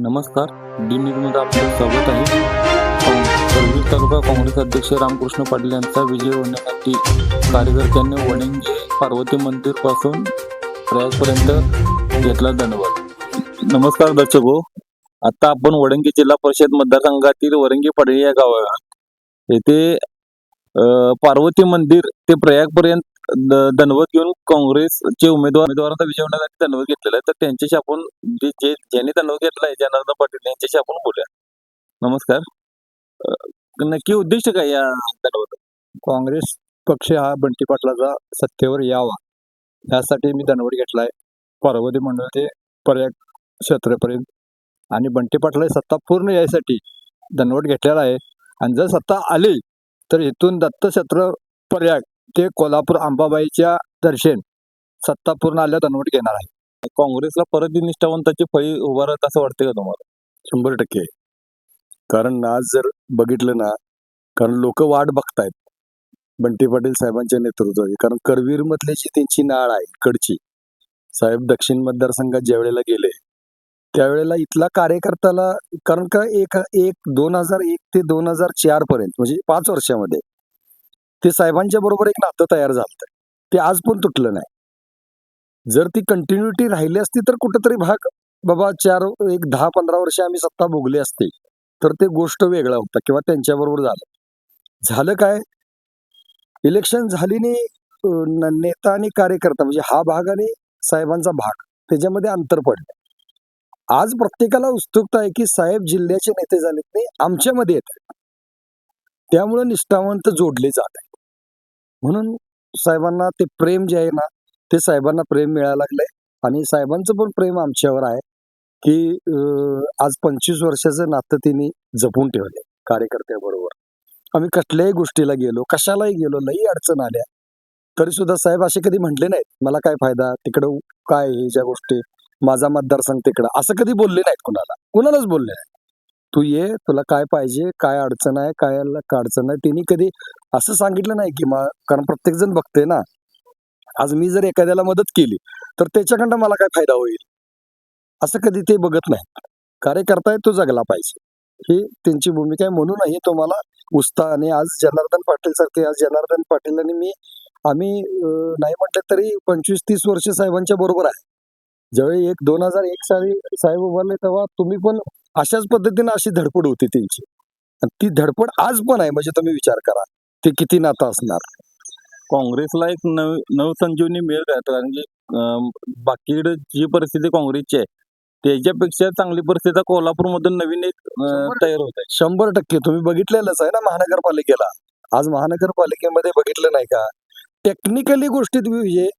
नमस्कार. डी न्यूजमध्ये आपलं स्वागत आहे. करवीर तालुका काँग्रेस अध्यक्ष रामकृष्ण पाटील यांचा विजय होण्यासाठी कार्यकर्त्यांनी वडंगे पार्वती मंदिर पासून प्रयागपर्यंत घेतला धन्यवाद. नमस्कार दर्शक हो, आता आपण वडंगे जिल्हा परिषद मतदारसंघातील वरंगी पाडळी या गावात येथे पार्वती मंदिर ते प्रयागपर्यंत दंडवत घेऊन काँग्रेसचे उमेदवारांचा विजय होण्यासाठी दंडवत घेतलेला आहे. तर त्यांच्याशी आपण ज्यांनी दंडवत घेतलाय जनार्दन पाटील यांच्याशी आपण बोलूया. नमस्कार. नक्की उद्देश काय या दंडवत? काँग्रेस पक्ष हा बंटी पाटलाचा सत्तेवर यावा यासाठी मी दंडवत घेतलाय पार्वती मंडळ ते प्रयाग क्षेत्रापर्यंत. आणि बंटी पाटला सत्ता पूर्ण यायसाठी दंडवत घेतलेला आहे. आणि जर सत्ता आली तर इथून दत्तक्षेत्र प्रयाग ते कोल्हापूर अंबाबाईच्या दर्शन सत्ता पूर्ण आल्या दंडवत घेणार आहे. काँग्रेसला परत निष्ठावंताची फळी उभारत असं वाटतंय का तुम्हाला? 100%. कारण आज जर बघितलं ना, कारण लोक वाट बघतायत बंटी पाटील साहेबांच्या नेतृत्वाची. कारण करवीर मधली जी त्यांची नाळ आहे इकडची, साहेब दक्षिण मतदारसंघात ज्या वेळेला गेले त्यावेळेला इथला कार्यकर्त्याला, कारण का 2001 ते 2004 पर्यंत म्हणजे 5 वर्षामध्ये ते साहेबांच्या बरोबर एक नातं तयार झालं. ते आज पण तुटलं नाही. जर ती कंटिन्युटी राहिली असती तर कुठेतरी भाग बाबा एक 10-15 वर्ष आम्ही सत्ता भोगली असते तर ते गोष्ट वेगळा होता किंवा त्यांच्याबरोबर झालं काय, इलेक्शन झाली नाही, नेता आणि कार्यकर्ता म्हणजे हा भाग आणि साहेबांचा भाग त्याच्यामध्ये अंतर पडलं. आज प्रत्येकाला उत्सुकता आहे की साहेब जिल्ह्याचे नेते झालेत नाही, आमच्यामध्ये येत आहेत. त्यामुळे निष्ठावंत जोडले जात आहेत. म्हणून साहेबांना ते प्रेम जे आहे ना, ते साहेबांना प्रेम मिळायला लागलंय. आणि साहेबांचं पण प्रेम आमच्यावर आहे की आज 25 वर्षाचं नातं त्यांनी जपून ठेवले कार्यकर्त्याबरोबर. आम्ही कुठल्याही गोष्टीला गेलो, कशालाही गेलो, लई अडचण आल्या तरी सुद्धा साहेब असे कधी म्हटले नाहीत मला काय फायदा तिकडं, काय हे ज्या गोष्टी, माझा मतदारसंघ तिकडं, असं कधी बोलले नाहीत कुणालाच बोलले नाही. तू ये, तुला काय पाहिजे, काय अडचण आहे, काय अडचण नाही, त्यांनी कधी असं सांगितलं नाही की कारण प्रत्येक जण बघते ना, आज मी जर एखाद्याला मदत केली तर त्याच्याकडनं मला काय फायदा होईल असं कधी ते बघत नाही. कार्यकर्ता आहे तो जगला पाहिजे, ही त्यांची भूमिका आहे. म्हणूनही तुम्हाला उत्साहाने आज जनार्दन पाटील सारखे, आज जनार्दन पाटील आणि आम्ही नाही म्हटलं तरी 25-30 वर्ष साहेबांच्या बरोबर आहे. ज्यावेळी 2001 साली साहेब उभारले तेव्हा तुम्ही पण अशाच पद्धतीने अशी धडपड होती त्यांची, आणि ती धडपड आज पण आहे. म्हणजे तुम्ही विचार करा ते किती नातं असणार. काँग्रेसला एक नवसंजीवनी मिळत आहे, कारण की बाकीकडे जी परिस्थिती काँग्रेसची आहे त्याच्यापेक्षा चांगली परिस्थिती कोल्हापूरमधून नवीन एक तयार होत आहे. 100% तुम्ही बघितलेलंच आहे ना महानगरपालिकेला. आज महानगरपालिकेमध्ये बघितलं नाही का, टेक्निकली गोष्टीत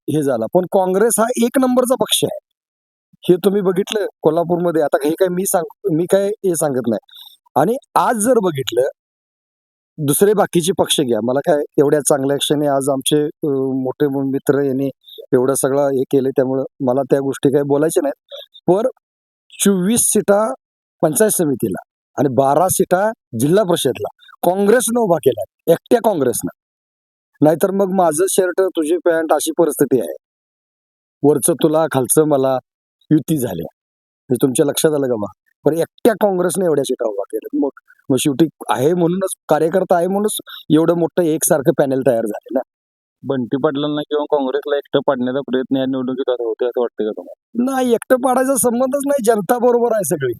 हे झाला, पण काँग्रेस हा एक नंबरचा पक्ष आहे. हे तुम्ही बघितलं कोल्हापूरमध्ये. आता हे काय मी काय हे सांगत नाही. आणि आज जर बघितलं दुसरे बाकीचे पक्ष घ्या, मला काय एवढ्या चांगल्या क्षणी आज आमचे मोठे मित्र यांनी एवढं सगळं हे केले, त्यामुळं मला त्या गोष्टी काही बोलायच्या नाहीत. पण 24 सीटा पंचायत समितीला आणि 12 सीटा जिल्हा परिषदला काँग्रेसनं उभा केला, एकट्या काँग्रेसनं. नाहीतर मग माझं शर्ट तुझी पॅन्ट अशी परिस्थिती आहे, वरचं तुला खालचं मला, युती झाल्या. हे तुमच्या लक्षात आलं का बा? पण एकट्या काँग्रेसने एवढ्या सीटा उभा केल्या. मग शेवटी आहे म्हणूनच, कार्यकर्ता आहे म्हणूनच एवढं मोठं एकसारखं पॅनेल तयार झाले ना. बंटी पाटलांना किंवा काँग्रेसला एकटं पाडण्याचा प्रयत्न या निवडणुकीत होते असं वाटतं का तुम्हाला? नाही, एकटं पाडायचा संबंधच नाही. जनता बरोबर आहे सगळी.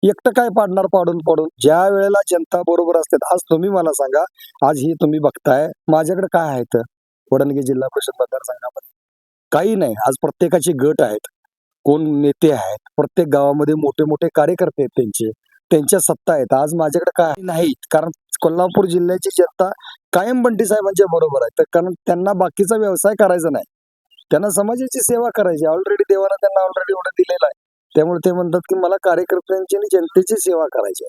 एकटं काय पाडणार, पाडून ज्या वेळेला जनता बरोबर असते. आज तुम्ही मला सांगा, आज ही तुम्ही बघताय माझ्याकडे काय आहेत वडणगे जिल्हा परिषद मतदारसंघामध्ये? काही नाही. आज प्रत्येकाचे गट आहेत, कोण नेते आहेत, प्रत्येक गावामध्ये मोठे मोठे कार्यकर्ते आहेत, त्यांच्या सत्ता आहेत. आज माझ्याकडे काय नाहीत, कारण कोल्हापूर जिल्ह्याची जनता कायम बंटी साहेबांच्या बरोबर आहे. तर कारण त्यांना बाकीचा व्यवसाय करायचा नाही, त्यांना समाजाची सेवा करायची. ऑलरेडी देवानं त्यांना ऑलरेडी एवढं दिलेलं आहे. त्यामुळे ते म्हणतात की मला कार्यकर्त्यांची आणि जनतेची सेवा करायची.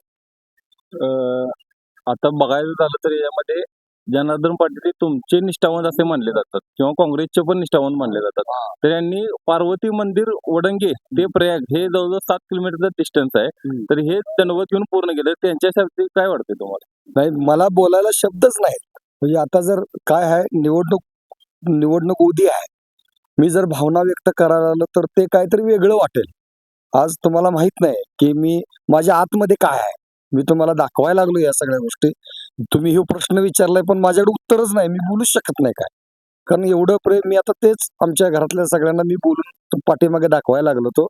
आता बघायला झालं तर यामध्ये जनार्दन पाटील तुमचे निष्ठावंत असे मानले जातात किंवा काँग्रेसचे पण निष्ठावंत मानले जातात. तर यांनी पार्वती मंदिर वडंगे ते प्रयाग हे जवळजवळ 7 किलोमीटरचा डिस्टन्स आहे, तर हे दंडवत घेऊन पूर्ण केलं. त्यांच्यासाठी काय वाटतंय तुम्हाला? नाही, मला बोलायला शब्दच नाहीत. म्हणजे आता जर काय आहे, निवडणूक उदी आहे, मी जर भावना व्यक्त करायला आलो तर ते काहीतरी वेगळं वाटेल. आज तुम्हाला माहित नाही की मी माझ्या आतमध्ये काय आहे. मी तुम्हाला दाखवायला लागलो या सगळ्या गोष्टी. तुम्ही हे प्रश्न विचारलाय पण माझ्याकडे उत्तरच नाही. मी बोलूच शकत नाही काय. कारण एवढं प्रेम मी आता तेच आमच्या घरातल्या सगळ्यांना मी बोलून पाठीमागे दाखवायला लागलो होतो.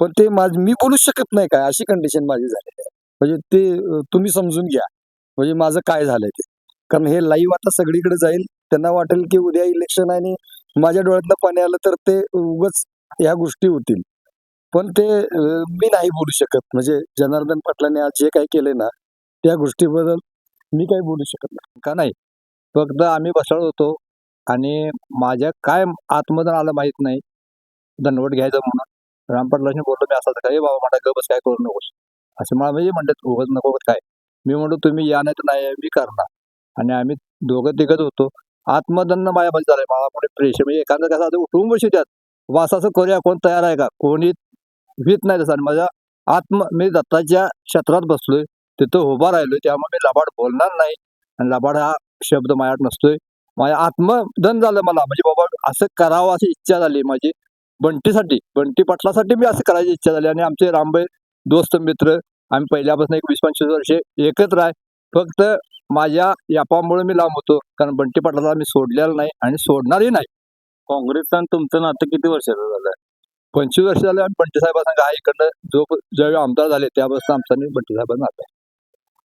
पण ते मी बोलूच शकत नाही काय अशी कंडिशन माझी झालेली आहे. म्हणजे ते तुम्ही समजून घ्या. म्हणजे माझं काय झालंय ते. कारण हे लाईव्ह आता सगळीकडे जाईल. त्यांना वाटेल की उद्या इलेक्शन आहे आणि माझ्या डोळ्यातनं पाणी आलं तर ते उगाच ह्या गोष्टी होतील. पण ते मी नाही बोलू शकत. म्हणजे जनार्दन पाटलांनी आज जे काही केलंय ना, त्या गोष्टीबद्दल मी काही बोलू शकत नाही. का नाही. फक्त आम्ही बसलो होतो आणि माझ्या काय आतमधून आलं माहित नाही. दंडवट घ्यायचं म्हणून राम पाटलांनी बोललो मी असं काय बाबा म्हणा गबस काय करू नकोस. असं मला म्हणजे म्हणतात उगाच नको काय. मी म्हणतो तुम्ही या नाही तर नाही मी करणार. आणि आम्ही दोघं तिघच होतो. आत्मदन्न माझ्यामध्ये झालंय. मला पुढे प्रेशर म्हणजे एखादं कसं असं उठून बसू द्यात. वास असं करूया कोण तयार आहे का? कोणी भीत नाही तसं. आणि माझ्या मी दत्ताच्या क्षेत्रात बसलोय. तिथं उभा राहिलोय. त्यामुळे मी लबाड बोलणार नाही. आणि लबाड हा शब्द माझ्यात नसतोय. माझ्या आत्मदन झालं मला म्हणजे बाबा असं करावं अशी इच्छा झाली माझी. बंटी पाटलासाठी मी असं करायची इच्छा झाली. आणि आमचे रामभाई दोस्त मित्र आम्ही पहिल्यापासून एक 20-25 वर्षे एकत्र आहे. फक्त माझ्या यापामुळे मी लांब होतो. कारण बंटी पाटलाला मी सोडलेलं नाही आणि सोडणारही नाही. काँग्रेसचं आणि तुमचं नातं किती वर्षाचं झालं? 25 वर्ष झाले आम्ही बंटी साहेबांना हा इकडनं ज्यावेळी आमदार झाले त्यापासून आमचा आणि बंटी साहेबांना नातं आहे.